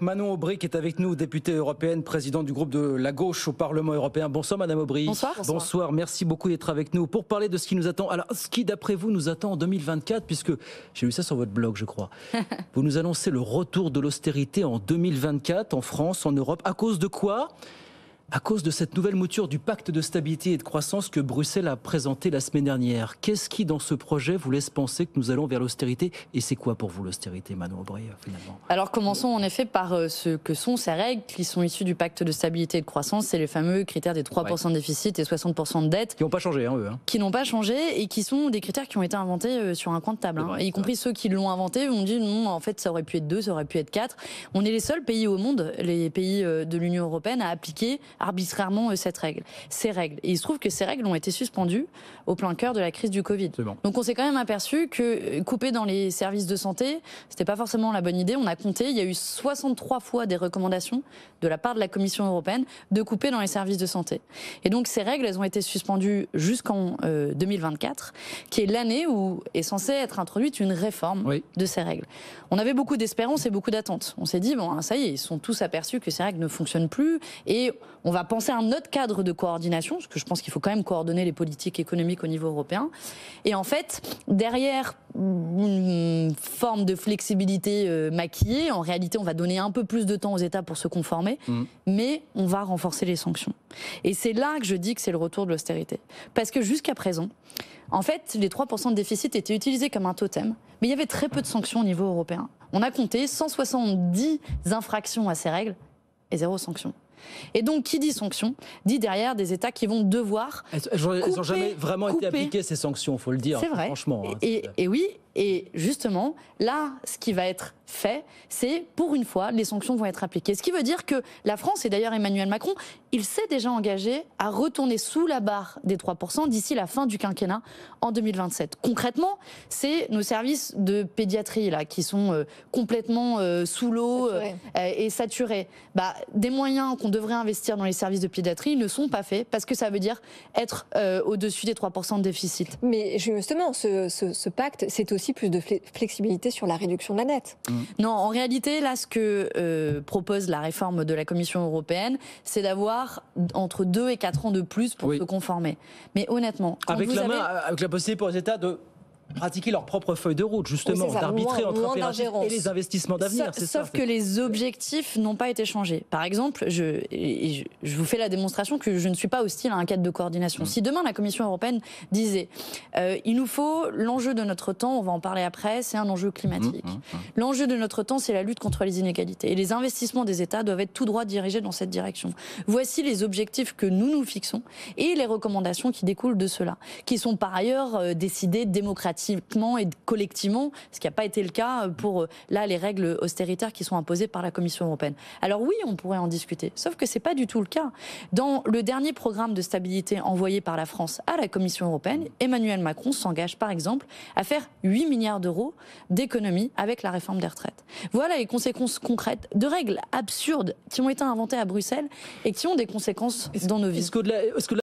Manon Aubry qui est avec nous, députée européenne, présidente du groupe de la gauche au Parlement européen. Bonsoir Madame Aubry. Bonsoir. Bonsoir, merci beaucoup d'être avec nous pour parler de ce qui nous attend. Alors, ce qui d'après vous nous attend en 2024, puisque j'ai lu ça sur votre blog je crois. Vous nous annoncez le retour de l'austérité en 2024 en France, en Europe. À cause de quoi ? À cause de cette nouvelle mouture du pacte de stabilité et de croissance que Bruxelles a présenté la semaine dernière. Qu'est-ce qui, dans ce projet, vous laisse penser que nous allons vers l'austérité ? Et c'est quoi pour vous l'austérité, Manon Aubry, finalement ? Alors commençons en effet par ce que sont ces règles qui sont issues du pacte de stabilité et de croissance. C'est les fameux critères des 3% de déficit et 60% de dette. Qui n'ont pas changé, eux. Qui n'ont pas changé et qui sont des critères qui ont été inventés sur un coin de table. Y compris ceux qui l'ont inventé ont dit non, en fait ça aurait pu être 2, ça aurait pu être 4. On est les seuls pays au monde, les pays de l'Union européenne, à appliquer arbitrairement ces règles. Et il se trouve que ces règles ont été suspendues au plein cœur de la crise du Covid. Bon. Donc on s'est quand même aperçu que couper dans les services de santé, c'était pas forcément la bonne idée. On a compté, il y a eu 63 fois des recommandations de la part de la Commission européenne de couper dans les services de santé. Et donc ces règles, elles ont été suspendues jusqu'en 2024, qui est l'année où est censée être introduite une réforme de ces règles. On avait beaucoup d'espérance et beaucoup d'attentes. On s'est dit, bon, ça y est, ils sont tous aperçus que ces règles ne fonctionnent plus et on va penser à un autre cadre de coordination, parce que je pense qu'il faut quand même coordonner les politiques économiques au niveau européen. Et en fait, derrière une forme de flexibilité maquillée, en réalité, on va donner un peu plus de temps aux États pour se conformer, mais on va renforcer les sanctions. Et c'est là que je dis que c'est le retour de l'austérité. Parce que jusqu'à présent, en fait, les 3% de déficit étaient utilisés comme un totem, mais il y avait très peu de sanctions au niveau européen. On a compté 170 infractions à ces règles et 0 sanction. Et donc, qui dit sanctions, dit derrière des États qui vont devoir Elles n'ont jamais vraiment été appliquées, ces sanctions, il faut le dire. C'est vrai. Franchement. Et oui, et justement, là, ce qui va être fait, c'est, pour une fois, les sanctions vont être appliquées. Ce qui veut dire que la France, et d'ailleurs Emmanuel Macron, il s'est déjà engagé à retourner sous la barre des 3% d'ici la fin du quinquennat en 2027. Concrètement, c'est nos services de pédiatrie là, qui sont complètement sous l'eau et saturés. Des moyens qu'on devrait investir dans les services de pédiatrie ne sont pas faits parce que ça veut dire être au-dessus des 3% de déficit. Mais justement, ce pacte, c'est aussi plus de flexibilité sur la réduction de la dette. Non, en réalité, là, ce que propose la réforme de la Commission européenne, c'est d'avoir entre 2 et 4 ans de plus pour se conformer. Mais honnêtement... Avec la possibilité pour les États de pratiquer leur propre feuille de route, justement, d'arbitrer entre impératifs et les investissements d'avenir. Sauf que les objectifs n'ont pas été changés. Par exemple, je vous fais la démonstration que je ne suis pas hostile à un cadre de coordination. Si demain la Commission européenne disait il nous faut l'enjeu de notre temps, on va en parler après, c'est un enjeu climatique. L'enjeu de notre temps, c'est la lutte contre les inégalités. Et les investissements des États doivent être tout droit dirigés dans cette direction. Voici les objectifs que nous fixons et les recommandations qui découlent de cela, qui sont par ailleurs décidées démocratiquement et collectivement, ce qui n'a pas été le cas pour là les règles austéritaires qui sont imposées par la Commission européenne. Alors oui, on pourrait en discuter, sauf que c'est pas du tout le cas. Dans le dernier programme de stabilité envoyé par la France à la Commission européenne, Emmanuel Macron s'engage par exemple à faire 8 milliards d'euros d'économies avec la réforme des retraites. Voilà les conséquences concrètes de règles absurdes qui ont été inventées à Bruxelles et qui ont des conséquences dans nos vies.